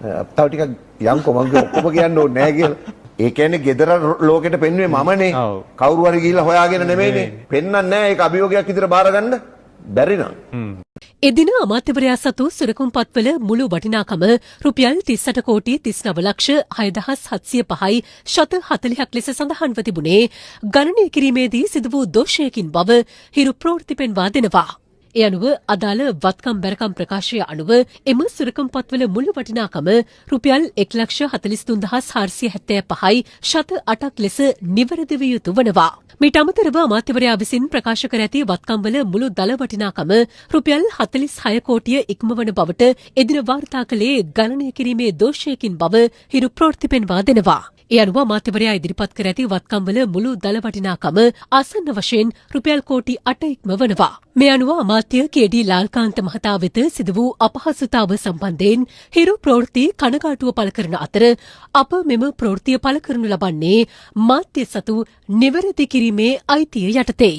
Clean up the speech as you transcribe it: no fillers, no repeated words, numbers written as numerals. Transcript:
තව ටිකක් යම්කෝ මම ඔක්කොම කියන්න ඕනේ නැහැ කියලා. ඒ කියන්නේ gedara ලෝකෙට පෙන්වුවේ මමනේ. කවුරු හරි ගිහිල්ලා හොයාගෙන නෙමෙයිනේ. පෙන්වන්නේ නැහැ ඒක අභියෝගයක් විදිහට බාරගන්න බැරි නම්. එදින අමාත්‍යවරයා සතු සුරකුම්පත්වල මුළු වටිනාකම රුපියල් 38 කෝටි 39 ලක්ෂ 6705යි ශත 40ක් ලෙස සඳහන්ව තිබුණේ ගණනය කිරීමේදී සිදු වූ දෝෂයකින් බව හිරු ප්‍රවෘත්ති පෙන්වා දෙනවා. ඒ අනුව අදාළ වත්කම් බැරකම් ප්‍රකාශය අනුව එම සුරකම්පත්වල මුළු වටිනාකම රුපියල් 1,43,475යි ශත 8ක් ලෙස නිවැරදි විය යුතු වනවා. මීට අමතරව අමාත්‍යවරයා විසින් ප්‍රකාශ කර ඇති වත්කම්වල මුළු දල වටිනාකම රුපියල් 46 කෝටිය ඉක්මවන බවට එදින වාර්තා කළේ ගණනය කිරීමේ දෝෂයකින් බව හිරු ප්‍රවෘත්ති පෙන්වා දෙනවා. ඒ අනුව අමාත්‍යවරයා ඉදිරිපත් කර ඇති වත්කම්වල මුළු දල වටිනාකම ආසන්න වශයෙන් රුපියල් කෝටි 8 ඉක්මවනවා. මේ අනුව අමාත්‍ය කේ.ඩී. ලාල්කාන්ත මහතා වෙත සිදු වූ අපහසුතාව සම්බන්ධයෙන් හිරු ප්‍රවෘත්ති කනගාටුව පළ කරන අතර අප මෙම ප්‍රවෘත්තිය පළ කරනු ලබන්නේ මාධ්‍ය සතු නිවැරදි කිරීමේ අයිතිය යටතේ.